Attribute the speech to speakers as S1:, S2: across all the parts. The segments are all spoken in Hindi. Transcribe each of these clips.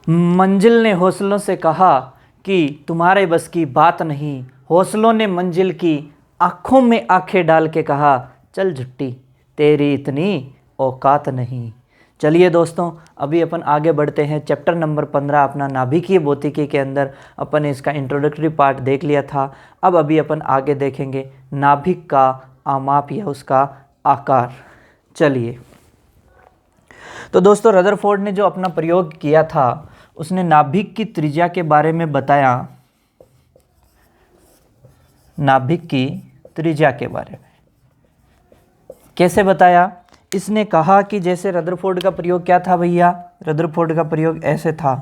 S1: मंजिल ने हौसलों से कहा कि तुम्हारे बस की बात नहीं। हौसलों ने मंजिल की आँखों में आंखें डाल के कहा, चल झुट्टी तेरी इतनी औकात नहीं। चलिए दोस्तों, अभी अपन आगे बढ़ते हैं। चैप्टर नंबर 15 अपना नाभिकीय भौतिकी के अंदर अपन इसका इंट्रोडक्टरी पार्ट देख लिया था। अब अभी अपन आगे देखेंगे नाभिक का आमाप या उसका आकार। चलिए, तो दोस्तों रदरफोर्ड ने जो अपना प्रयोग किया था उसने नाभिक की त्रिज्या के बारे में बताया। नाभिक की त्रिज्या के बारे में कैसे बताया? इसने कहा कि जैसे रदरफोर्ड का प्रयोग क्या था भैया? रदरफोर्ड का प्रयोग ऐसे था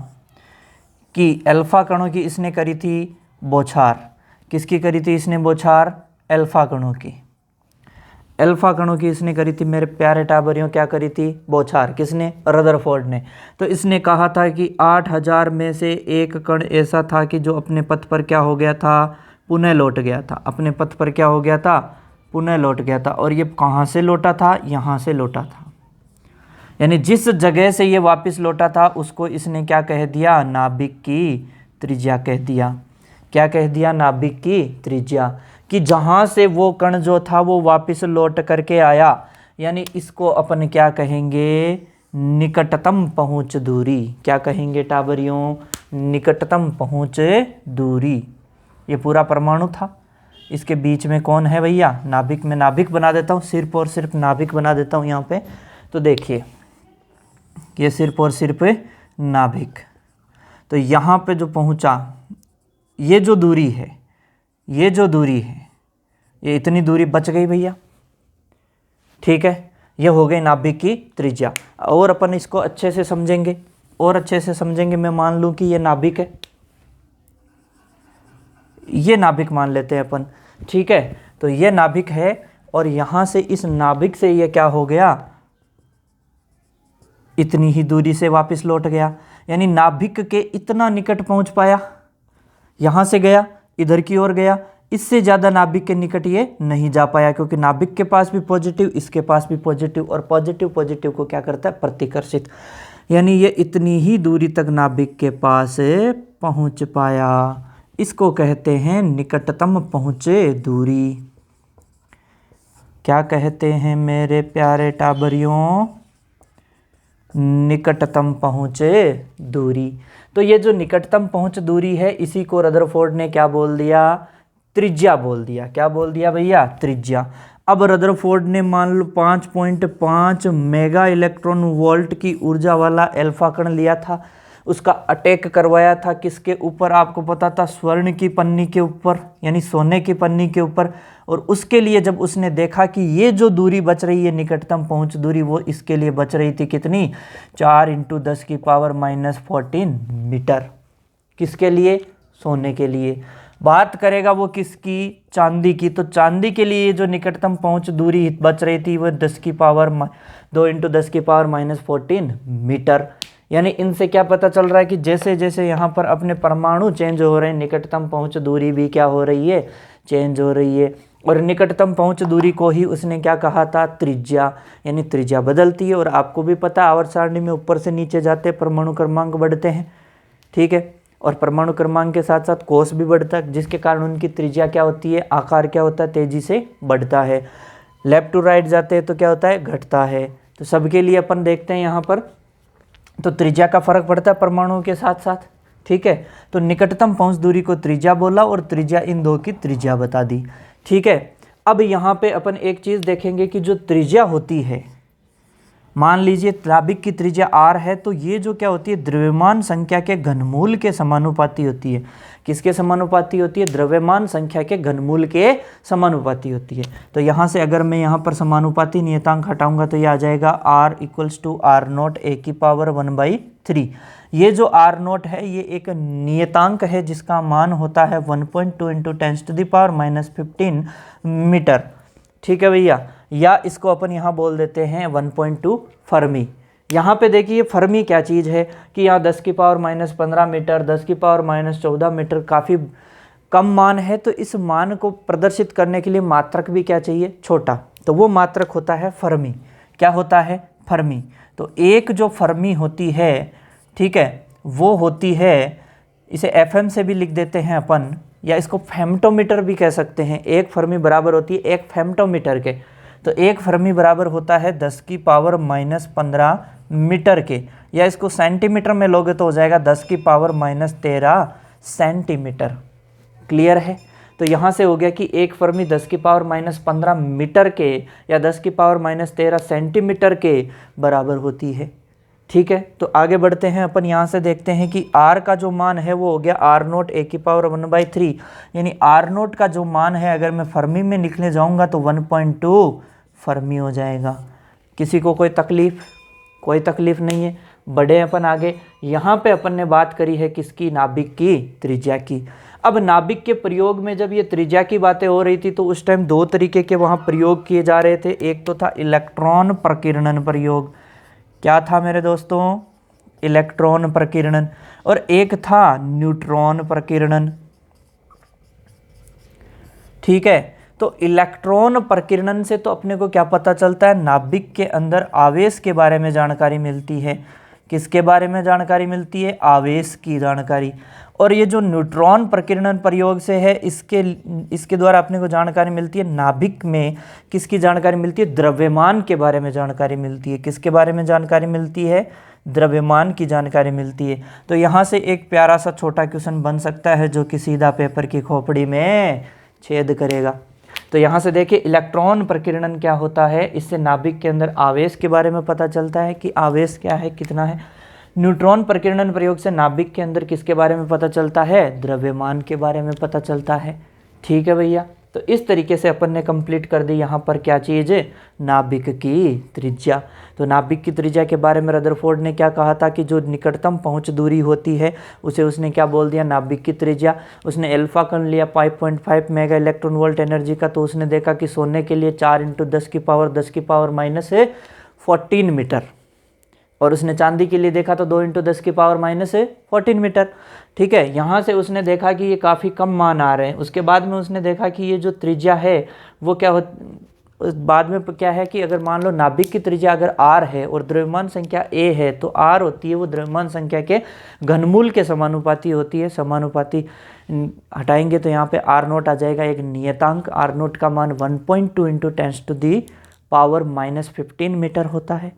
S1: कि अल्फा कणों की इसने करी थी बौछार। किसकी करी थी इसने बौछार? अल्फा कणों की। अल्फा कणों की इसने करी थी मेरे प्यारे टाबरियों, क्या करी थी? बौछार। किसने? रदरफोर्ड ने। तो इसने कहा था कि 8000 में से एक कण ऐसा था कि जो अपने पथ पर क्या हो गया था? पुनः लौट गया था। अपने पथ पर क्या हो गया था? पुनः लौट गया था। और ये कहाँ से लौटा था? यहाँ से लौटा था। यानी जिस जगह से ये वापस लौटा था उसको इसने क्या कह दिया? नाभिक की त्रिज्या कह दिया। क्या कह दिया? नाभिक की त्रिज्या। कि जहाँ से वो कण जो था वो वापस लौट करके आया, यानी इसको अपन क्या कहेंगे? निकटतम पहुँच दूरी। क्या कहेंगे टाबरियों? निकटतम पहुँच दूरी। ये पूरा परमाणु था। इसके बीच में कौन है भैया? नाभिक। में नाभिक बना देता हूँ, सिर्फ और सिर्फ नाभिक बना देता हूँ यहाँ पे। तो देखिए, ये सिर्फ और सिर्फ नाभिक। तो यहाँ पे जो पहुँचा, ये जो दूरी है, ये जो दूरी है, ये इतनी दूरी बच गई भैया। ठीक है, ये हो गई नाभिक की त्रिज्या। और अपन इसको अच्छे से समझेंगे, और अच्छे से समझेंगे। मैं मान लूँ कि ये नाभिक है, ये नाभिक मान लेते हैं अपन। ठीक है, तो ये नाभिक है और यहाँ से इस नाभिक से ये क्या हो गया? इतनी ही दूरी से वापस लौट गया। यानी नाभिक के इतना निकट पहुँच पाया। यहाँ से गया, इधर की ओर गया, इससे ज़्यादा नाभिक के निकट ये नहीं जा पाया, क्योंकि नाभिक के पास भी पॉजिटिव, इसके पास भी पॉजिटिव, और पॉजिटिव पॉजिटिव को क्या करता है? प्रतिकर्षित। यानी ये इतनी ही दूरी तक नाभिक के पास पहुँच पाया। इसको कहते हैं निकटतम पहुँचे दूरी। क्या कहते हैं मेरे प्यारे टाबरियों? निकटतम पहुँचे दूरी। तो ये जो निकटतम पहुँच दूरी है, इसी को रदरफोर्ड ने क्या बोल दिया? त्रिज्या बोल दिया। क्या बोल दिया भैया? त्रिज्या। अब रदरफोर्ड ने मान लो 5.5 मेगा इलेक्ट्रॉन वोल्ट की ऊर्जा वाला अल्फा कण लिया था। उसका अटैक करवाया था किसके ऊपर? आपको पता था, स्वर्ण की पन्नी के ऊपर, यानी सोने की पन्नी के ऊपर। और उसके लिए जब उसने देखा कि ये जो दूरी बच रही है निकटतम पहुंच दूरी, वो इसके लिए बच रही थी कितनी? 4 × 10⁻⁻14 मीटर। किसके लिए? सोने के लिए। बात करेगा वो किसकी? चांदी की। तो चांदी के लिए जो निकटतम पहुंच दूरी बच रही थी वो 2 × 10⁻14 मीटर। यानी इनसे क्या पता चल रहा है कि जैसे जैसे यहाँ पर अपने परमाणु चेंज हो रहे हैं, निकटतम पहुँच दूरी भी क्या हो रही है? चेंज हो रही है। और निकटतम पहुँच दूरी को ही उसने क्या कहा था? त्रिज्या। यानी त्रिज्या बदलती है। और आपको भी पता है, आवर्त सारणी में ऊपर से नीचे जाते परमाणु क्रमांक बढ़ते हैं। ठीक है, और परमाणु क्रमांक के साथ साथ कोष भी बढ़ता है, जिसके कारण उनकी त्रिज्या क्या होती है? आकार क्या होता है? तेजी से बढ़ता है। लेफ्ट टू राइट जाते हैं तो क्या होता है? घटता है। तो सबके लिए अपन देखते हैं यहाँ पर, तो त्रिज्या का फर्क पड़ता है परमाणुओं के साथ साथ। ठीक है, तो निकटतम पहुंच दूरी को त्रिज्या बोला और त्रिज्या इन दो की त्रिज्या बता दी। ठीक है, अब यहाँ पे अपन एक चीज़ देखेंगे कि जो त्रिज्या होती है, मान लीजिए नाभिक की त्रिज्या r है, तो ये जो क्या होती है? द्रव्यमान संख्या के घनमूल के समानुपाती होती है। किसके समानुपाती होती है? द्रव्यमान संख्या के घनमूल के समानुपाती होती है। तो यहाँ से अगर मैं यहाँ पर समानुपाती नियतांक हटाऊंगा तो ये आ जाएगा r = r0 a⁻1/3। ये जो r0 है ये एक नियतांक है जिसका मान होता है 1.2 × 10⁻⁻15 मीटर। ठीक है भैया, या इसको अपन यहाँ बोल देते हैं 1.2 फर्मी। यहाँ पे देखिए फर्मी क्या चीज़ है कि यहाँ 10⁻−15 मीटर, 10⁻−14 मीटर काफ़ी कम मान है। तो इस मान को प्रदर्शित करने के लिए मात्रक भी क्या चाहिए? छोटा। तो वो मात्रक होता है फर्मी। क्या होता है? फर्मी। तो एक जो फर्मी होती है, ठीक है, वो होती है, इसे एफएम से भी लिख देते हैं अपन, या इसको फेम्टोमीटर भी कह सकते हैं। एक फर्मी बराबर होती है एक फेम्टोमीटर के। तो एक फर्मी बराबर होता है 10⁻⁻15 मीटर के, या इसको सेंटीमीटर में लोगे तो हो जाएगा 10⁻⁻13 सेंटीमीटर। क्लियर है? तो यहाँ से हो गया कि एक फर्मी 10⁻⁻15 मीटर के या 10⁻⁻13 सेंटीमीटर के बराबर होती है। ठीक है, तो आगे बढ़ते हैं अपन। यहाँ से देखते हैं कि R का जो मान है वो हो गया R0 a⁻1/3, यानी R0 का जो मान है अगर मैं फर्मी में लिखने जाऊँगा तो 1.2 फर्मी हो जाएगा। किसी को कोई तकलीफ? कोई तकलीफ नहीं है। बढ़े अपन आगे। यहाँ पे अपन ने बात करी है किसकी? नाभिक की त्रिज्या की। अब नाभिक के प्रयोग में जब ये त्रिज्या की बातें हो रही थी तो उस टाइम दो तरीके के वहाँ प्रयोग किए जा रहे थे। एक तो था इलेक्ट्रॉन प्रकीर्णन प्रयोग। क्या था मेरे दोस्तों? इलेक्ट्रॉन प्रकीर्णन। और एक था न्यूट्रॉन प्रकीर्णन। ठीक है, तो इलेक्ट्रॉन प्रकीर्णन से तो अपने को क्या पता चलता है? नाभिक के अंदर आवेश के बारे में जानकारी मिलती है। किसके बारे में जानकारी मिलती है? आवेश की जानकारी। और ये जो न्यूट्रॉन प्रकीर्णन प्रयोग से है, इसके द्वारा अपने को जानकारी मिलती है नाभिक में किसकी जानकारी मिलती है? द्रव्यमान के बारे में जानकारी मिलती है। किसके बारे में जानकारी मिलती है? द्रव्यमान की जानकारी मिलती है। तो यहाँ से एक प्यारा सा छोटा क्वेश्चन बन सकता है जो कि सीधा पेपर की खोपड़ी में छेद करेगा। तो यहाँ से देखिए इलेक्ट्रॉन प्रकीर्णन क्या होता है? इससे नाभिक के अंदर आवेश के बारे में पता चलता है कि आवेश क्या है, कितना है। न्यूट्रॉन प्रकीर्णन प्रयोग से नाभिक के अंदर किसके बारे में पता चलता है? द्रव्यमान के बारे में पता चलता है। ठीक है भैया, तो इस तरीके से अपन ने कंप्लीट कर दी यहाँ पर क्या चीज़? नाभिक की त्रिज्या। तो नाभिक की त्रिज्या के बारे में रदरफोर्ड ने क्या कहा था कि जो निकटतम पहुँच दूरी होती है उसे उसने क्या बोल दिया? नाभिक की त्रिज्या। उसने अल्फा कण लिया 5.5 मेगा इलेक्ट्रॉन वोल्ट एनर्जी का, तो उसने देखा कि सोने के लिए 4 × 10⁻⁻14 मीटर, और उसने चांदी के लिए देखा तो 2 × 10⁻14 मीटर। ठीक है, यहाँ से उसने देखा कि ये काफ़ी कम मान आ रहे हैं। उसके बाद में उसने देखा कि ये जो त्रिज्या है वो क्या बाद में क्या है कि अगर मान लो नाभिक की त्रिज्या अगर r है और द्रव्यमान संख्या a है तो r होती है वो द्रव्यमान संख्या के घनमूल के समानुपाती होती है। समानुपाती हटाएंगे तो यहाँ पे R0 आ जाएगा एक नियतांक। R0 का मान 1.2 × 10⁻⁻15 मीटर होता है।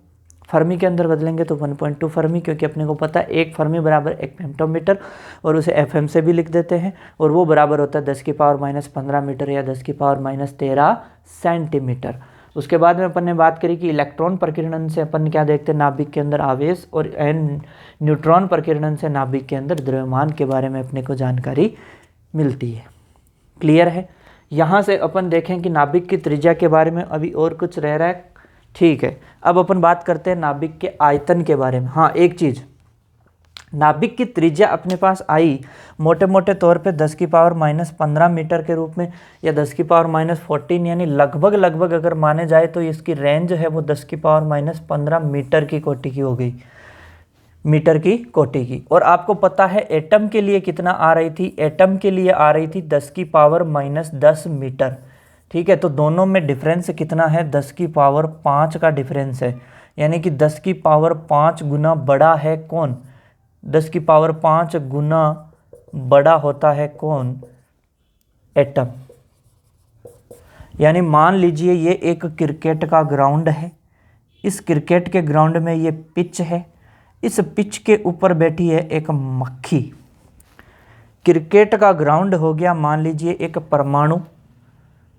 S1: फर्मी के अंदर बदलेंगे तो 1.2 फर्मी, क्योंकि अपने को पता है एक फर्मी बराबर एक फेम्टोमीटर, और उसे एफएम से भी लिख देते हैं, और वो बराबर होता है 10⁻⁻15 मीटर या 10⁻⁻13 सेंटीमीटर। उसके बाद में अपन ने बात करी कि इलेक्ट्रॉन प्रकीर्णन से अपन क्या देखते हैं? नाभिक के अंदर आवेश, और न्यूट्रॉन प्रकीर्णन से नाभिक के अंदर द्रव्यमान के बारे में अपने को जानकारी मिलती है। क्लियर है? यहाँ से अपन देखें कि नाभिक की त्रिज्या के बारे में अभी और कुछ रह रहा है। ठीक है, अब अपन बात करते हैं नाभिक के आयतन के बारे में। हाँ, एक चीज़, नाभिक की त्रिज्या अपने पास आई मोटे मोटे तौर पे 10⁻⁻15 मीटर के रूप में, या 10⁻⁻14, यानी लगभग अगर माने जाए तो इसकी रेंज है वो 10⁻⁻15 मीटर की कोटि की हो गई, मीटर की कोटि की। और आपको पता है एटम के लिए कितना आ रही थी? एटम के लिए आ रही थी 10⁻⁻10 मीटर। ठीक है, तो दोनों में डिफरेंस कितना है? 10⁻5 का डिफरेंस है, यानी कि 10⁻5 गुना बड़ा है कौन? 10⁻5 गुना बड़ा होता है कौन? एटम। यानी मान लीजिए ये एक क्रिकेट का ग्राउंड है, इस क्रिकेट के ग्राउंड में ये पिच है, इस पिच के ऊपर बैठी है एक मक्खी। क्रिकेट का ग्राउंड हो गया मान लीजिए एक परमाणु,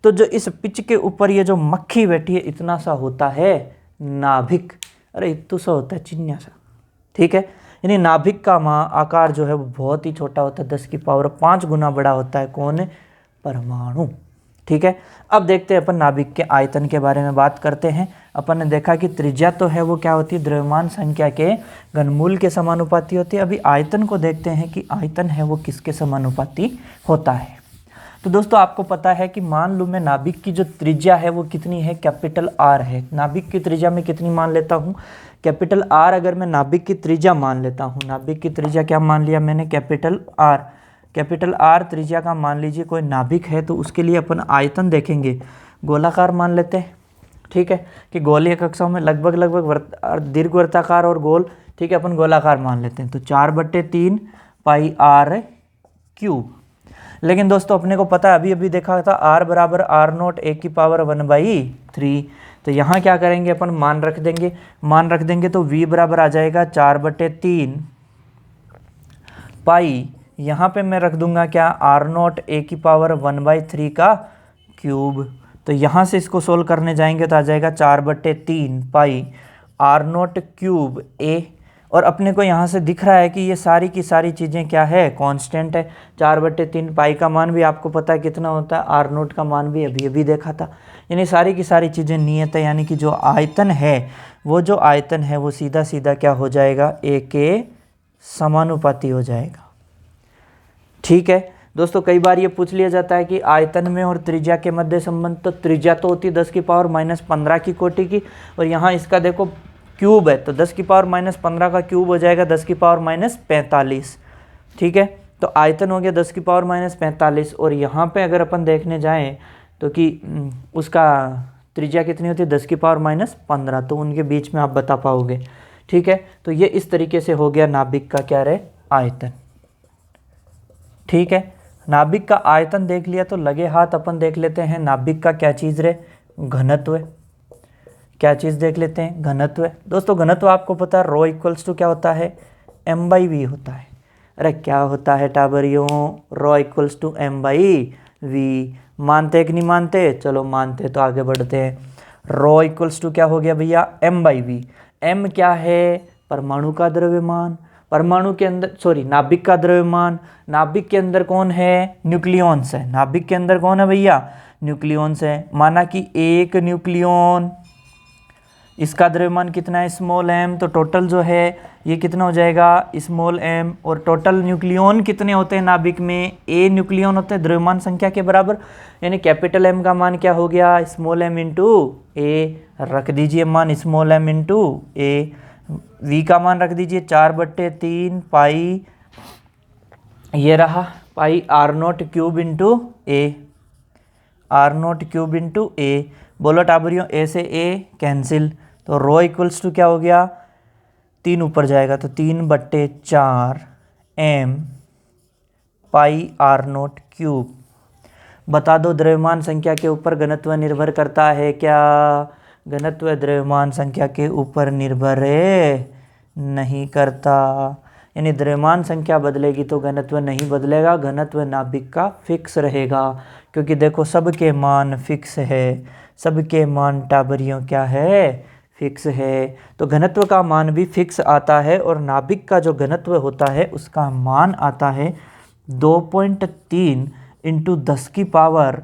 S1: तो जो इस पिच के ऊपर ये जो मक्खी बैठी है इतना सा होता है नाभिक। अरे इतना सा होता है चिन्या सा। ठीक है, यानी नाभिक का आकार जो है वो बहुत ही छोटा होता है, 10⁻5 गुना बड़ा होता है कौन? परमाणु। ठीक है, अब देखते हैं अपन नाभिक के आयतन के बारे में बात करते हैं। अपन ने देखा कि त्रिज्या तो है वो क्या होती है? द्रव्यमान संख्या के घनमूल के समानुपाती होती है। अभी आयतन को देखते हैं कि आयतन है वो किसके समानुपाती होता है। तो दोस्तों आपको पता है कि मान लूँ मैं नाभिक की जो त्रिज्या है वो कितनी है? कैपिटल R है। नाभिक की त्रिज्या में कितनी मान लेता हूँ? Capital R। अगर मैं नाभिक की त्रिज्या मान लेता हूँ, नाभिक की त्रिज्या क्या मान लिया मैंने? Capital R। कैपिटल R त्रिज्या का मान लीजिए कोई नाभिक है, तो उसके लिए अपन आयतन देखेंगे गोलाकार मान लेते हैं। ठीक है, कि गोलीय कक्षाओं में लगभग दीर्घवृत्ताकार और गोल, ठीक है, अपन गोलाकार मान लेते हैं। तो 4/3 पाई आर क्यूब। लेकिन दोस्तों अपने को पता है, अभी अभी देखा था, r बराबर r0 a की पावर 1/3। तो यहाँ क्या करेंगे अपन, मान रख देंगे तो v बराबर आ जाएगा 4/3 पाई, यहाँ पे मैं रख दूंगा क्या, r0 a की पावर 1/3 का क्यूब। तो यहाँ से इसको सोल्व करने जाएंगे तो आ जाएगा 4/3 पाई r0 क्यूब a। और अपने को यहाँ से दिख रहा है कि ये सारी की सारी चीज़ें क्या है, कांस्टेंट है। 4/3 पाई का मान भी आपको पता है कितना होता है, r0 का मान भी अभी अभी देखा था। यानी सारी की सारी चीज़ें नियत है, यानी कि जो आयतन है वो सीधा सीधा क्या हो जाएगा, a के समानुपाती हो जाएगा। ठीक है दोस्तों, कई बार ये पूछ लिया जाता है कि आयतन में और त्रिज्या के मध्य संबंध। तो त्रिज्या तो होती है 10 की पावर -15 की कोटि की, और यहाँ इसका देखो क्यूब है, तो 10 की पावर -15 का क्यूब हो जाएगा 10 की पावर -45। ठीक है, तो आयतन हो गया 10 की पावर -45, और यहाँ पे अगर अपन देखने जाएं तो कि उसका त्रिज्या कितनी होती है, 10 की पावर -15, तो उनके बीच में आप बता पाओगे। ठीक है, तो ये इस तरीके से हो गया नाभिक का क्या रहे, आयतन। ठीक है, नाभिक का आयतन देख लिया, तो लगे हाथ अपन देख लेते हैं नाभिक का क्या चीज़ रहे, घनत्व। क्या चीज़ देख लेते हैं, घनत्व। दोस्तों घनत्व आपको पता है रो इक्वल्स टू क्या होता है, m/v होता है। अरे क्या होता है टाबरियों, रो इक्वल्स टू m/v। मानते कि नहीं मानते, चलो मानते तो आगे बढ़ते हैं। रो इक्वल्स टू क्या हो गया भैया, m/v। m क्या है, परमाणु का द्रव्यमान, परमाणु के अंदर नाभिक का द्रव्यमान। नाभिक के अंदर कौन है, न्यूक्लियॉन्स है। नाभिक के अंदर कौन है भैया, न्यूक्लियॉन्स है। माना कि एक न्यूक्लियॉन, इसका द्रव्यमान कितना है, स्मॉल m, तो टोटल जो है ये कितना हो जाएगा, स्मॉल m। और टोटल न्यूक्लियॉन कितने होते हैं नाभिक में, a न्यूक्लियॉन होते हैं द्रव्यमान संख्या के बराबर। यानी कैपिटल M का मान क्या हो गया, स्मॉल m इंटू a। रख दीजिए मान small m into a। v का मान रख दीजिए 4/3 पाई, ये रहा पाई r0 cube into a, r0 cube into a। बोलो टाबरियों, a से a कैंसिल, तो रो इक्वल्स टू क्या हो गया, 3 ऊपर जाएगा तो 3/4 m पाई r0 क्यूब। बता दो द्रव्यमान संख्या के ऊपर घनत्व निर्भर करता है क्या, घनत्व द्रव्यमान संख्या के ऊपर निर्भर नहीं करता। यानी द्रव्यमान संख्या बदलेगी तो घनत्व नहीं बदलेगा, घनत्व नाभिक का फिक्स रहेगा। क्योंकि देखो सबके मान फिक्स है, सबके मान टाबरियों क्या है, फिक्स है। तो घनत्व का मान भी फिक्स आता है, और नाभिक का जो घनत्व होता है उसका मान आता है 2.3 इंटू 10 की पावर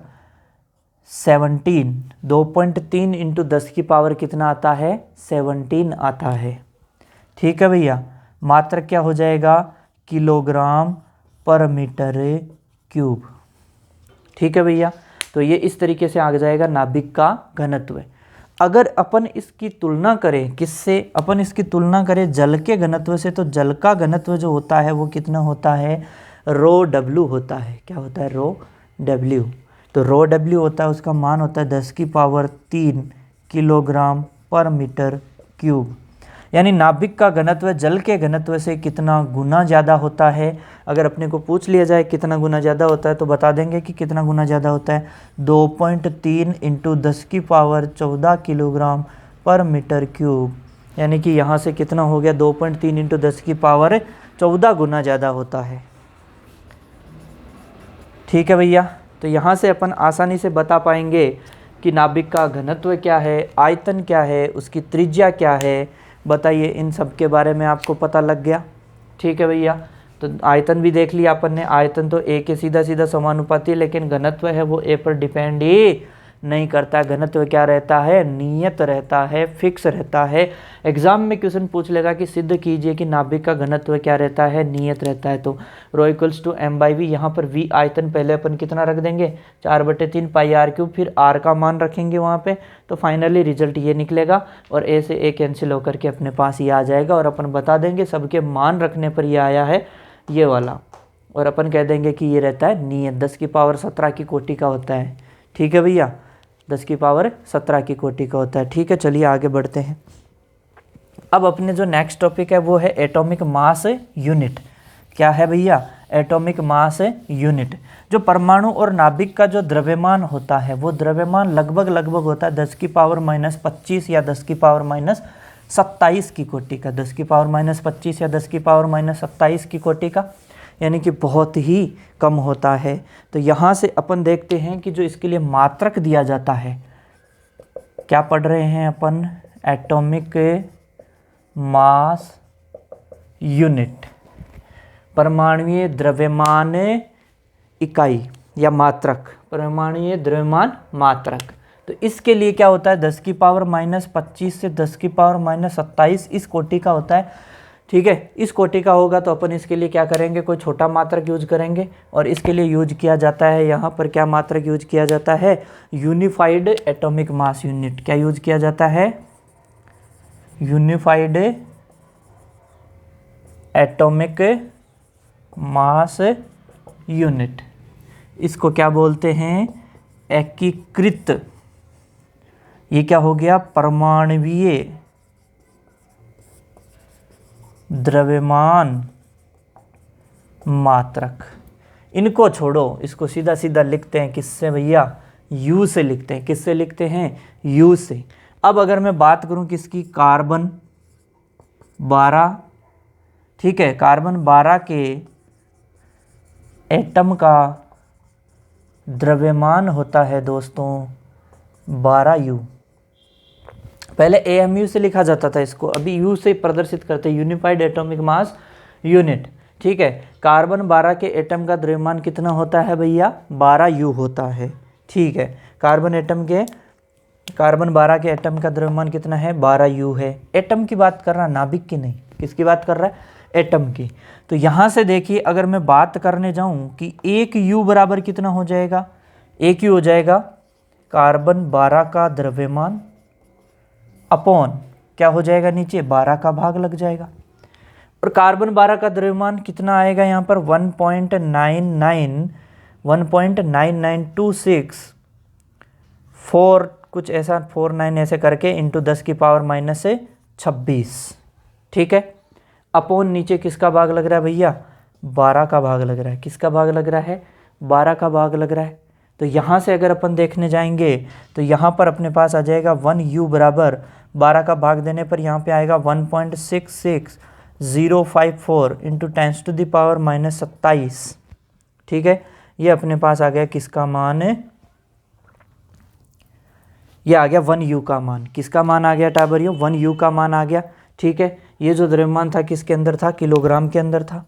S1: 17। 2.3 इंटू 10 की पावर कितना आता है, 17 आता है। ठीक है भैया, मात्रक क्या हो जाएगा, किलोग्राम पर मीटर क्यूब। ठीक है भैया, तो ये इस तरीके से आ जाएगा नाभिक का घनत्व। अगर अपन इसकी तुलना करें किससे, अपन इसकी तुलना करें जल के घनत्व से, तो जल का घनत्व जो होता है वो कितना होता है, रो डब्ल्यू होता है। क्या होता है, रो डब्ल्यू। तो रो डब्ल्यू होता है, उसका मान होता है 10 की पावर 3 किलोग्राम पर मीटर क्यूब। यानी नाभिक का घनत्व जल के घनत्व से कितना गुना ज़्यादा होता है। अगर अपने को पूछ लिया जाए कितना गुना ज़्यादा होता है, तो बता देंगे कि कितना गुना ज़्यादा होता है, 2.3 इंटू 10 की पावर 14 किलोग्राम पर मीटर क्यूब। यानी कि यहाँ से कितना हो गया, 2.3 इंटू 10 की पावर 14 गुना ज़्यादा होता है। ठीक है भैया, तो यहाँ से अपन आसानी से बता पाएंगे कि नाभिक का घनत्व क्या है, आयतन क्या है, उसकी त्रिज्या क्या है। बताइए, इन सब के बारे में आपको पता लग गया। ठीक है भैया, तो आयतन भी देख लिया अपन ने। आयतन तो a के सीधा सीधा समानुपाती है, लेकिन घनत्व है वो a पर डिपेंड ही नहीं करता। घनत्व क्या रहता है, नियत रहता है, फिक्स रहता है। एग्जाम में क्वेश्चन पूछ लेगा कि सिद्ध कीजिए कि नाभिक का घनत्व क्या रहता है, नियत रहता है। तो रो इक्वल्स टू m/v, यहाँ पर v आयतन पहले अपन कितना रख देंगे, 4/3 पाई r क्यूब, फिर r का मान रखेंगे वहाँ पे, तो फाइनली रिजल्ट ये निकलेगा। और a से a कैंसिल होकर के अपने पास ये आ जाएगा, और अपन बता देंगे सबके मान रखने पर ये आया है ये वाला, और अपन कह देंगे कि ये रहता है नियत, 10 की पावर 17 की कोटि का होता है। ठीक है भैया, 10^17 की कोटि का होता है। ठीक है, चलिए आगे बढ़ते हैं। अब अपने जो नेक्स्ट टॉपिक है वो है एटॉमिक मास यूनिट। क्या है भैया? Atomic mass unit. जो परमाणु और नाभिक का जो द्रव्यमान होता है वो द्रव्यमान लगभग होता है 10^-25 या 10^-27 की कोटि का, 10^-25 या 10^-27 की कोटि का, यानी कि बहुत ही कम होता है। तो यहाँ से अपन देखते हैं कि जो इसके लिए मात्रक दिया जाता है, क्या पढ़ रहे हैं अपन? एटॉमिक मास यूनिट, परमाणुीय द्रव्यमान इकाई या मात्रक, परमाणुीय द्रव्यमान मात्रक। तो इसके लिए क्या होता है? 10^-25 से 10^-27 इस कोटि का होता है। ठीक है, इस कोटि का होगा तो अपन इसके लिए क्या करेंगे? कोई छोटा मात्रक यूज करेंगे, और इसके लिए यूज किया जाता है यहाँ पर क्या मात्रक यूज किया जाता है? Unified atomic mass unit. क्या यूज किया जाता है? Unified atomic mass unit. इसको क्या बोलते हैं? एकीकृत। ये क्या हो गया? परमाणुीय द्रव्यमान मात्रक। इनको छोड़ो, इसको सीधा सीधा लिखते हैं किससे भैया? यू से लिखते हैं। किससे लिखते हैं? यू से। अब अगर मैं बात करूं किसकी? कार्बन 12। ठीक है, कार्बन 12 के एटम का द्रव्यमान होता है दोस्तों 12U। पहले AMU से लिखा जाता था इसको, अभी U से प्रदर्शित करते हैं, यूनिफाइड एटॉमिक मास यूनिट। ठीक है, कार्बन 12 के एटम का द्रव्यमान कितना होता है भैया? 12U होता है। ठीक है, कार्बन 12 के एटम का द्रव्यमान कितना है? 12U है। एटम की बात कर रहा, नाभिक की नहीं। किसकी बात कर रहा है? एटम की। तो यहाँ से देखिए, अगर मैं बात करने जाऊँ कि 1U बराबर कितना हो जाएगा? 1U हो जाएगा कार्बन 12 का द्रव्यमान अपॉन क्या हो जाएगा? नीचे 12 का भाग लग जाएगा। और कार्बन 12 का द्रव्यमान कितना आएगा यहाँ पर? 1.9926 कुछ ऐसा 49 ऐसे करके इंटू 10^-26। ठीक है, अपॉन नीचे किसका भाग लग रहा है भैया? 12 का भाग लग रहा है। किसका भाग लग रहा है? 12 का भाग लग रहा है। तो यहाँ से अगर अपन देखने जाएंगे तो यहाँ पर अपने पास आ जाएगा 1U बराबर 12 का भाग देने पर यहाँ पे आएगा 1.66054 इंटू 10^-27। ठीक है, ये अपने पास आ गया किसका मान? ये आ गया 1U का मान। किसका मान आ गया टाबरियो? 1U का मान आ गया। ठीक है, ये जो द्रव्यमान था किसके अंदर था? किलोग्राम के अंदर था।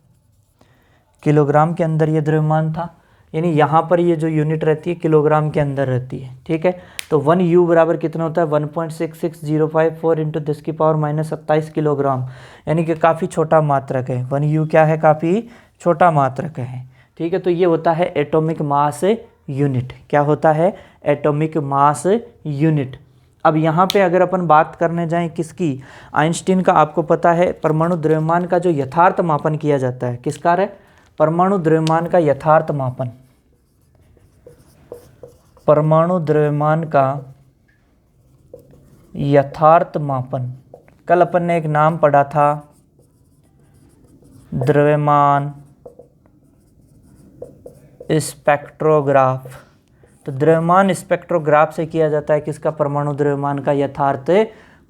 S1: किलोग्राम के अंदर ये द्रव्यमान था, यानी यहाँ पर ये जो यूनिट रहती है किलोग्राम के अंदर रहती है। ठीक है, तो 1U बराबर कितना होता है? 1.66054 इंटू 10^-27 किलोग्राम, यानी कि काफ़ी छोटा मात्रक है। 1U क्या है? काफ़ी छोटा मात्रक है। ठीक है, तो ये होता है एटॉमिक मास यूनिट। क्या होता है? Atomic mass unit. अब यहाँ पे अगर अपन बात करने जाएं किसकी? आइंस्टीन का। आपको पता है परमाणु द्रव्यमान का जो यथार्थ मापन किया जाता है, किसका है? परमाणु द्रव्यमान का यथार्थ मापन। परमाणु द्रव्यमान का यथार्थ मापन, कल अपन ने एक नाम पढ़ा था, द्रव्यमान स्पेक्ट्रोग्राफ। तो द्रव्यमान स्पेक्ट्रोग्राफ से किया जाता है किसका? परमाणु द्रव्यमान का यथार्थ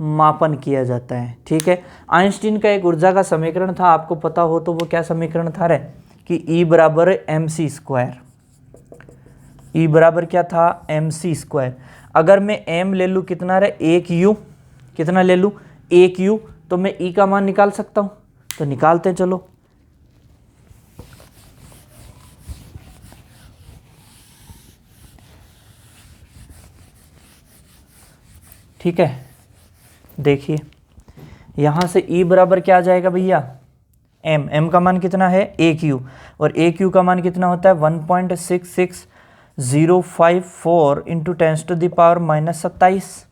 S1: मापन किया जाता है। ठीक है, आइंस्टीन का एक ऊर्जा का समीकरण था, आपको पता हो तो वो क्या समीकरण था रे? कि E बराबर mc²। E बराबर क्या था? mc²। अगर मैं m ले लूँ कितना रे? 1U। कितना ले लूँ? 1U। तो मैं E का मान निकाल सकता हूँ, तो निकालते हैं चलो। ठीक है, देखिए यहाँ से E बराबर क्या आ जाएगा भैया? m का मान कितना है? 1U। और 1U का मान कितना होता है? 1.66054 इंटू 10^-27।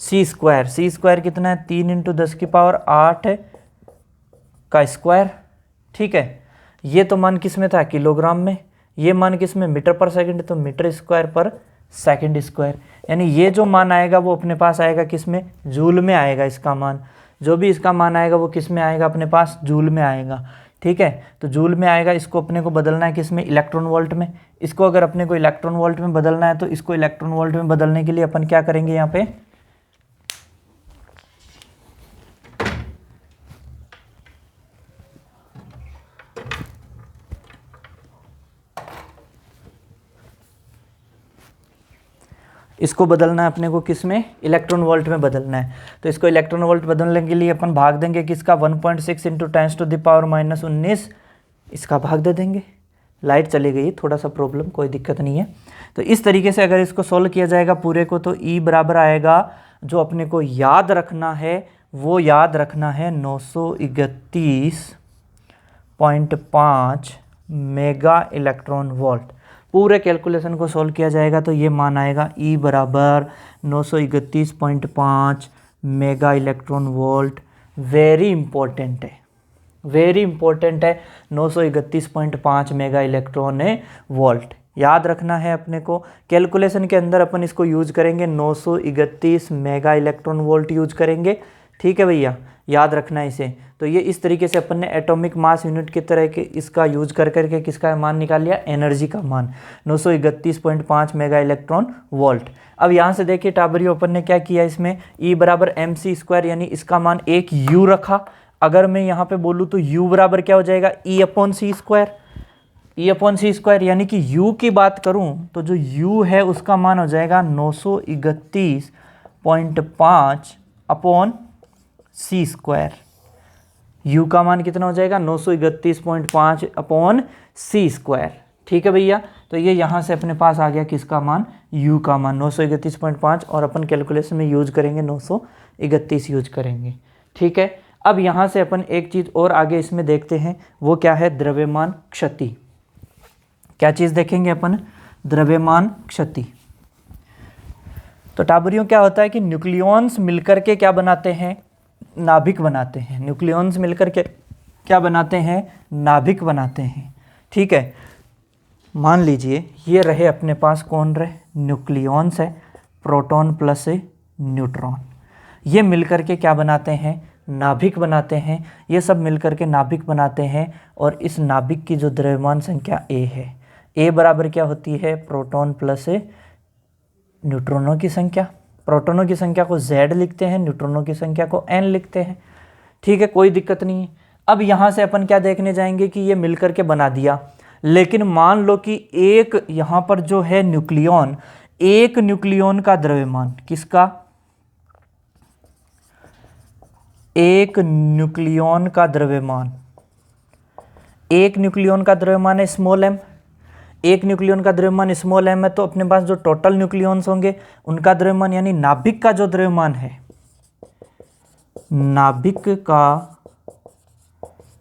S1: c² कितना है? 3 इंटू 10^8 का स्क्वायर। ठीक है, ये तो मान किस में था? किलोग्राम में। ये मान किस में? मीटर पर सेकंड। तो मीटर स्क्वायर पर सेकंड स्क्वायर। यानी ये जो मान आएगा वो अपने पास आएगा किस में, जूल में आएगा। इसका मान, जो भी इसका मान आएगा वो किस में आएगा अपने पास, जूल में आएगा। ठीक है, तो जूल में आएगा। इसको अपने को बदलना है किस में, इलेक्ट्रॉन वोल्ट में। इसको अगर अपने को इलेक्ट्रॉन वोल्ट में बदलना है तो इसको इलेक्ट्रॉन वोल्ट में बदलने के लिए अपन क्या करेंगे, यहाँ पे इसको बदलना है अपने को किस में, इलेक्ट्रॉन वोल्ट में बदलना है। तो इसको इलेक्ट्रॉन वोल्ट बदलने के लिए अपन भाग देंगे किसका, 1.6 इंटू 10⁻⁻19 इसका भाग दे देंगे। लाइट चली गई, थोड़ा सा प्रॉब्लम, कोई दिक्कत नहीं है। तो इस तरीके से अगर इसको सोल्व किया जाएगा पूरे को, तो E बराबर आएगा, जो अपने को याद रखना है वो याद रखना है 931.5 मेगा इलेक्ट्रॉन वोल्ट। पूरे कैलकुलेशन को सोल्व किया जाएगा तो ये मान आएगा E बराबर 931.5 mega electron volt. Very important है, वेरी इंपॉर्टेंट है, 931.5 मेगा इलेक्ट्रॉन वोल्ट याद रखना है अपने को। कैलकुलेशन के अंदर अपन इसको यूज करेंगे, 931 मेगा इलेक्ट्रॉन वोल्ट यूज करेंगे। ठीक है भैया, याद रखना है इसे। तो ये इस तरीके से अपन ने एटॉमिक मास यूनिट की तरह के इसका यूज कर करके किसका मान निकाल लिया, एनर्जी का मान 931.5 मेगा इलेक्ट्रॉन वोल्ट। अब यहाँ से देखिए टाबरियो, अपन ने क्या किया इसमें, E बराबर mc², यानी इसका मान एक U रखा। अगर मैं यहाँ पे बोलूँ तो U बराबर क्या हो जाएगा, E/c²। E/c², यानी कि U की बात करूँ तो जो U है उसका मान हो जाएगा 931.5/c²। U का मान कितना हो जाएगा, 931.5/c²। ठीक है भैया, तो ये यहाँ से अपने पास आ गया किसका मान, U का मान 931.5, और अपन कैलकुलेशन में यूज करेंगे 931 यूज करेंगे। ठीक है, अब यहाँ से अपन एक चीज़ और आगे इसमें देखते हैं, वो क्या है, द्रव्यमान क्षति। क्या चीज़ देखेंगे अपन, द्रव्यमान क्षति। तो टाबरियों क्या होता है कि न्यूक्लियॉन्स मिलकर के क्या बनाते हैं, नाभिक बनाते हैं। न्यूक्लियॉन्स मिलकर के क्या बनाते हैं, नाभिक बनाते हैं। ठीक है, मान लीजिए ये रहे अपने पास, कौन रहे, न्यूक्लियॉन्स है, प्रोटॉन प्लस न्यूट्रॉन। ये मिलकर के क्या बनाते हैं, नाभिक बनाते हैं। ये सब मिलकर के नाभिक बनाते हैं, और इस नाभिक की जो द्रव्यमान संख्या A है, A बराबर क्या होती है, प्रोटॉन प्लस न्यूट्रॉनों की संख्या। प्रोटॉनों की संख्या को Z लिखते हैं, न्यूट्रॉनों की संख्या को N लिखते हैं। ठीक है, कोई दिक्कत नहीं है। अब यहाँ से अपन क्या देखने जाएंगे कि ये मिलकर के बना दिया, लेकिन मान लो कि एक यहाँ पर जो है न्यूक्लियॉन, एक न्यूक्लियॉन का द्रव्यमान, किसका, एक न्यूक्लियॉन का द्रव्यमान, एक न्यूक्लियॉन का द्रव्यमान है स्मॉल m। एक न्यूक्लियॉन का द्रव्यमान स्मॉल m है, तो अपने पास जो टोटल न्यूक्लियॉन्स होंगे उनका द्रव्यमान, यानी नाभिक का जो द्रव्यमान है, नाभिक का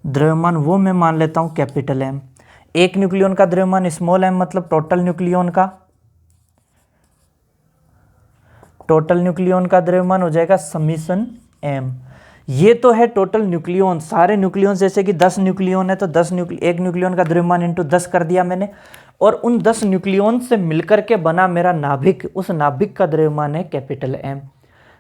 S1: द्रव्यमान वो मैं मान लेता हूं कैपिटल M। एक न्यूक्लियॉन का द्रव्यमान स्मॉल m मतलब टोटल न्यूक्लियॉन का, टोटल न्यूक्लियॉन का द्रव्यमान हो जाएगा समीशन m। ये तो है टोटल न्यूक्लियॉन, सारे न्यूक्लियॉन, जैसे कि 10 न्यूक्लियॉन है तो 10 एक न्यूक्लियॉन का द्रव्यमान इंटू 10 कर दिया मैंने, और उन 10 न्यूक्लियॉन से मिलकर के बना मेरा नाभिक, उस नाभिक का द्रव्यमान है कैपिटल M।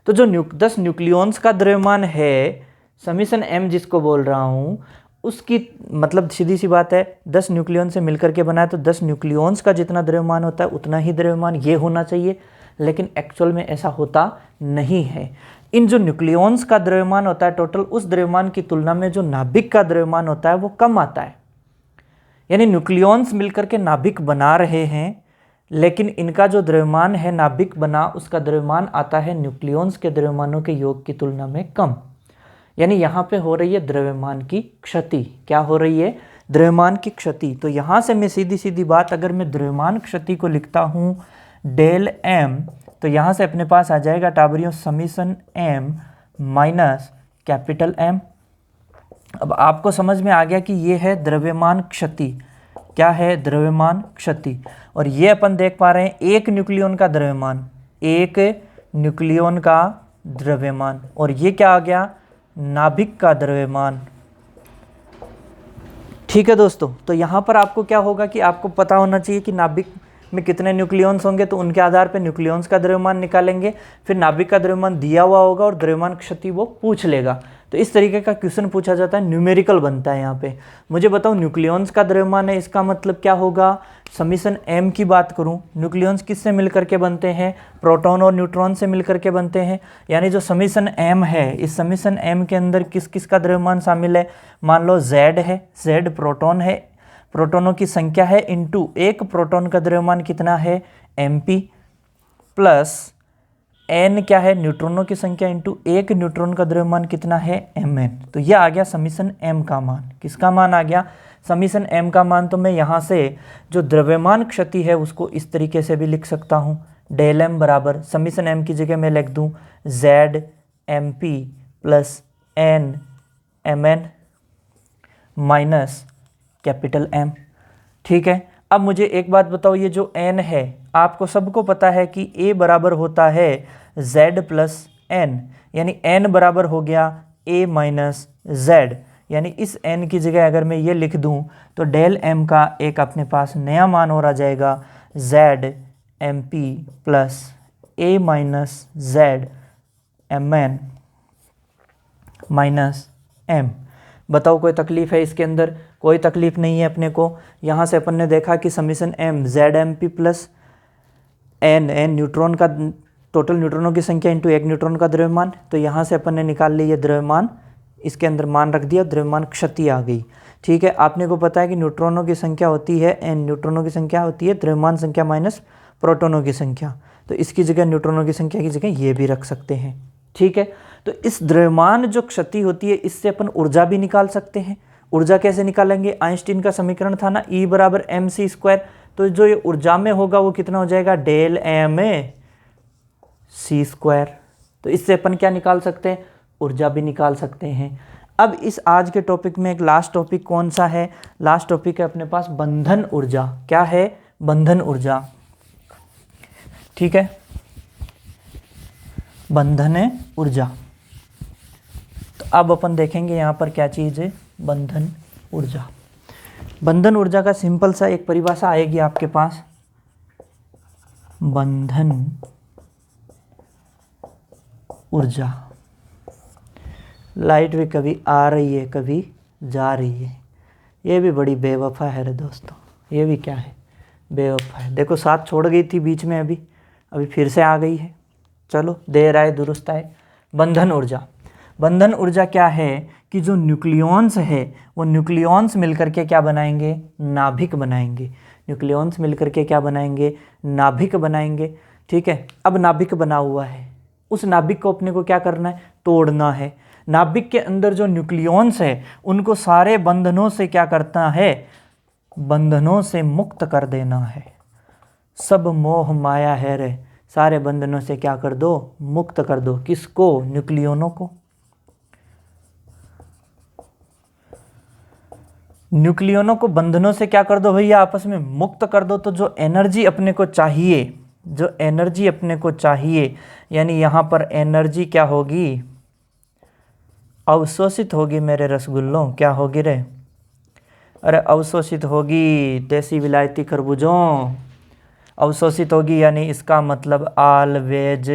S1: तो जो 10 न्यूक्लियॉन्स का द्रव्यमान है समीशन M जिसको बोल रहा हूँ, उसकी मतलब सीधी सी बात है, 10 न्यूक्लियॉन से मिलकर के बना है, तो 10 न्यूक्लियॉन्स का जितना द्रव्यमान होता है उतना ही द्रव्यमान ये होना चाहिए, लेकिन एक्चुअल में ऐसा होता नहीं है। इन जो न्यूक्लियॉन्स का द्रव्यमान होता है टोटल, उस द्रव्यमान की तुलना में जो नाभिक का द्रव्यमान होता है वो कम आता है। यानी न्यूक्लियॉन्स मिलकर के नाभिक बना रहे हैं, लेकिन इनका जो द्रव्यमान है नाभिक बना, उसका द्रव्यमान आता है न्यूक्लियॉन्स के द्रव्यमानों के योग की तुलना में कम। यानी यहाँ पे हो रही है द्रव्यमान की क्षति। क्या हो रही है, द्रव्यमान की क्षति। तो यहाँ से मैं सीधी सीधी बात, अगर मैं द्रव्यमान क्षति को लिखता हूँ डेल M, तो यहाँ से अपने पास आ जाएगा टाबरियों समीशन M माइनस कैपिटल M। अब आपको समझ में आ गया कि ये है द्रव्यमान क्षति। क्या है, द्रव्यमान क्षति। और ये अपन देख पा रहे हैं एक न्यूक्लियॉन का द्रव्यमान, एक न्यूक्लियॉन का द्रव्यमान, और ये क्या आ गया, नाभिक का द्रव्यमान। ठीक है दोस्तों, तो यहाँ पर आपको क्या होगा कि आपको पता होना चाहिए कि नाभिक में कितने न्यूक्लियॉन्स होंगे तो उनके आधार पर न्यूक्लियॉन्स का द्रव्यमान निकालेंगे, फिर नाभिक का द्रव्यमान दिया हुआ होगा और द्रव्यमान क्षति वो पूछ लेगा। तो इस तरीके का क्वेश्चन पूछा जाता है, न्यूमेरिकल बनता है यहाँ पे। मुझे बताओ न्यूक्लियॉन्स का द्रव्यमान है, इसका मतलब क्या होगा, समीशन m की बात करूं, न्यूक्लियॉन्स किससे मिलकर के बनते हैं, प्रोटॉन और न्यूट्रॉन से मिलकर के बनते हैं। यानी जो समीशन m है, इस समीशन m के अंदर किस किस का द्रव्यमान शामिल है, मान लो z है, z प्रोटॉन है, प्रोटॉनों की संख्या है इंटू एक प्रोटॉन का द्रव्यमान कितना है mp, प्लस n क्या है, न्यूट्रॉनों की संख्या इंटू एक न्यूट्रॉन का द्रव्यमान कितना है mn। तो यह आ गया समीशन m का मान। किसका मान आ गया, समीशन m का मान। तो मैं यहाँ से जो द्रव्यमान क्षति है उसको इस तरीके से भी लिख सकता हूँ, डेल m बराबर समीशन m की जगह मैं लिख दूँ z mp plus n mn minus capital M। ठीक है, अब मुझे एक बात बताओ, ये जो n है आपको सबको पता है कि a बराबर होता है z प्लस n, यानी n बराबर हो गया a माइनस z। यानी इस n की जगह अगर मैं ये लिख दूं तो डेल m का एक अपने पास नया मान हो रहा जाएगा z mp plus a minus z mn minus m। बताओ कोई तकलीफ़ है इसके अंदर, कोई तकलीफ़ नहीं है अपने को। यहाँ से अपन ने देखा कि summation m z mp plus n neutron का टोटल न्यूट्रॉनों की संख्या इंटू एक न्यूट्रॉन का द्रव्यमान। तो यहाँ से अपन ने निकाल लिया द्रव्यमान, इसके अंदर मान रख दिया, द्रव्यमान क्षति आ गई। ठीक है, आपने को पता है कि न्यूट्रॉनों की संख्या होती है n, न्यूट्रॉनों की संख्या होती है द्रव्यमान संख्या माइनस प्रोटॉनों की संख्या। तो इसकी जगह न्यूट्रॉनों की संख्या की जगह ये भी रख सकते हैं। ठीक है, तो इस द्रव्यमान जो क्षति होती है इससे अपन ऊर्जा भी निकाल सकते हैं। ऊर्जा कैसे निकालेंगे, आइंस्टीन का समीकरण था ना E बराबर mc²। तो जो ये ऊर्जा में होगा वो कितना हो जाएगा, डेल m c²। तो इससे अपन क्या निकाल सकते हैं, ऊर्जा भी निकाल सकते हैं। अब इस आज के टॉपिक में एक लास्ट टॉपिक कौन सा है, लास्ट टॉपिक है अपने पास बंधन ऊर्जा। क्या है, बंधन ऊर्जा। ठीक है, बंधन ऊर्जा। तो अब अपन देखेंगे यहाँ पर क्या चीज़ है, बंधन ऊर्जा। बंधन ऊर्जा का सिंपल सा एक परिभाषा आएगी आपके पास, बंधन ऊर्जा। लाइट भी कभी आ रही है कभी जा रही है, ये भी बड़ी बेवफा है रे दोस्तों, ये भी क्या है, बेवफा है। देखो साथ छोड़ गई थी बीच में, अभी फिर से आ गई है। चलो देर आए दुरुस्त आए। बंधन ऊर्जा, बंधन ऊर्जा क्या है कि जो न्यूक्लियॉन्स है वो न्यूक्लियॉन्स मिलकर के क्या बनाएंगे, नाभिक बनाएंगे। न्यूक्लियॉन्स मिलकर के क्या बनाएंगे, नाभिक बनाएंगे। ठीक है, अब नाभिक बना हुआ है, उस नाभिक को अपने को क्या करना है, तोड़ना है। नाभिक के अंदर जो न्यूक्लियॉन्स है उनको सारे बंधनों से क्या करना है, बंधनों से मुक्त कर देना है। सब मोह माया है रे, सारे बंधनों से क्या कर दो, मुक्त कर दो। किसको, न्यूक्लियनों को। न्यूक्लियनों को बंधनों से क्या कर दो भैया, आपस में मुक्त कर दो। तो जो एनर्जी अपने को चाहिए, जो एनर्जी अपने को चाहिए, यानी यहाँ पर एनर्जी क्या होगी, अवशोषित होगी मेरे रसगुल्लों। क्या होगी रे, अरे अवशोषित होगी, देसी विलायती खरबूजों, अवशोषित होगी। यानी इसका मतलब ऑलवेज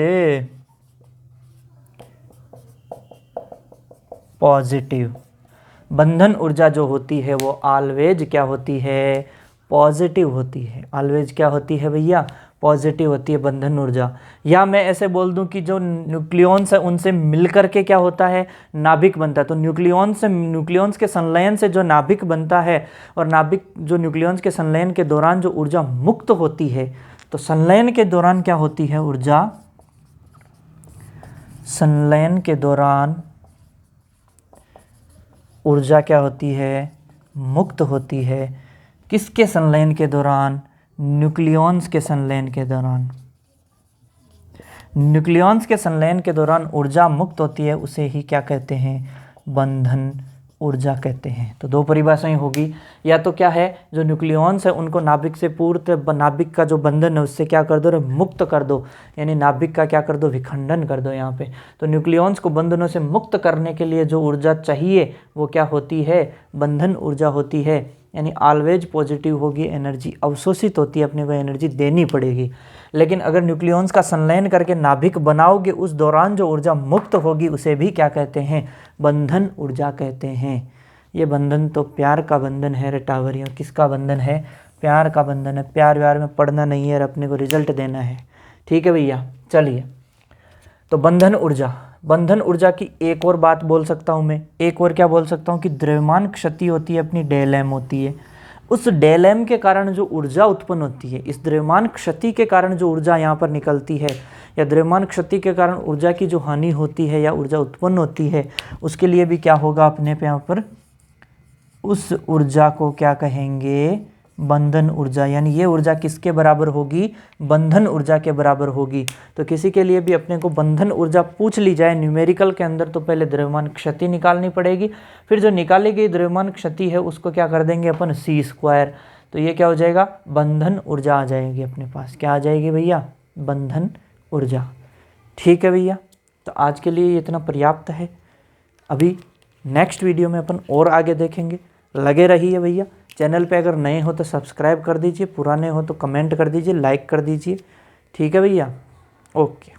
S1: पॉजिटिव। बंधन ऊर्जा जो होती है वो ऑलवेज क्या होती है, पॉजिटिव होती है। ऑलवेज क्या होती है भैया, पॉजिटिव होती है बंधन ऊर्जा। या मैं ऐसे बोल दूं कि जो न्यूक्लियॉन्स है उनसे मिलकर के क्या होता है, नाभिक बनता है। तो न्यूक्लियॉन्स के संलयन से जो नाभिक बनता है, और नाभिक जो न्यूक्लियॉन्स के संलयन के दौरान जो ऊर्जा मुक्त होती है, तो संलयन के दौरान क्या होती है ऊर्जा, संलयन के दौरान ऊर्जा क्या होती है, मुक्त होती है। किसके संलयन के दौरान, न्यूक्लियॉन्स के संलयन के दौरान। न्यूक्लियॉन्स के संलयन के दौरान ऊर्जा मुक्त होती है, उसे ही क्या कहते हैं, बंधन ऊर्जा कहते हैं। तो दो परिभाषाएं होगी, या तो क्या है, जो न्यूक्लियॉन्स है उनको नाभिक से पूर्ण, नाभिक का जो बंधन है उससे क्या कर दो, मुक्त कर दो। यानी नाभिक का क्या कर दो, विखंडन कर दो यहाँ पे। तो न्यूक्लियॉन्स को बंधनों से मुक्त करने के लिए जो ऊर्जा चाहिए वो क्या होती है, बंधन ऊर्जा होती है। यानी ऑलवेज पॉजिटिव होगी, एनर्जी अवशोषित होती है, अपने को एनर्जी देनी पड़ेगी। लेकिन अगर न्यूक्लियॉन्स का संलयन करके नाभिक बनाओगे, उस दौरान जो ऊर्जा मुक्त होगी उसे भी क्या कहते हैं, बंधन ऊर्जा कहते हैं। ये बंधन तो प्यार का बंधन है रे टावरियों, किसका बंधन है, प्यार का बंधन है। प्यार व्यार में पढ़ना नहीं है और अपने को रिजल्ट देना है, ठीक है भैया। चलिए, तो बंधन ऊर्जा, बंधन ऊर्जा की एक और बात बोल सकता हूँ मैं, एक और क्या बोल सकता हूँ कि द्रव्यमान क्षति होती है अपनी, डेल एम होती है। उस डेल एम के कारण जो ऊर्जा उत्पन्न होती है, इस द्रव्यमान क्षति के कारण जो ऊर्जा यहाँ पर निकलती है, या द्रव्यमान क्षति के कारण ऊर्जा की जो हानि होती है या ऊर्जा उत्पन्न होती है, उसके लिए भी क्या होगा अपने पे यहाँ पर, उस ऊर्जा को क्या कहेंगे, बंधन ऊर्जा। यानी ये ऊर्जा किसके बराबर होगी, बंधन ऊर्जा के बराबर होगी। तो किसी के लिए भी अपने को बंधन ऊर्जा पूछ ली जाए न्यूमेरिकल के अंदर, तो पहले द्रव्यमान क्षति निकालनी पड़ेगी, फिर जो निकाली गई द्रव्यमान क्षति है उसको क्या कर देंगे अपन, c²। तो ये क्या हो जाएगा, बंधन ऊर्जा आ जाएगी अपने पास। क्या आ जाएगी भैया, बंधन ऊर्जा। ठीक है भैया, तो आज के लिए इतना पर्याप्त है। अभी नेक्स्ट वीडियो में अपन और आगे देखेंगे। लगे रहिए भैया। चैनल पे अगर नए हो तो सब्सक्राइब कर दीजिए, पुराने हो तो कमेंट कर दीजिए, लाइक कर दीजिए। ठीक है भैया, ओके।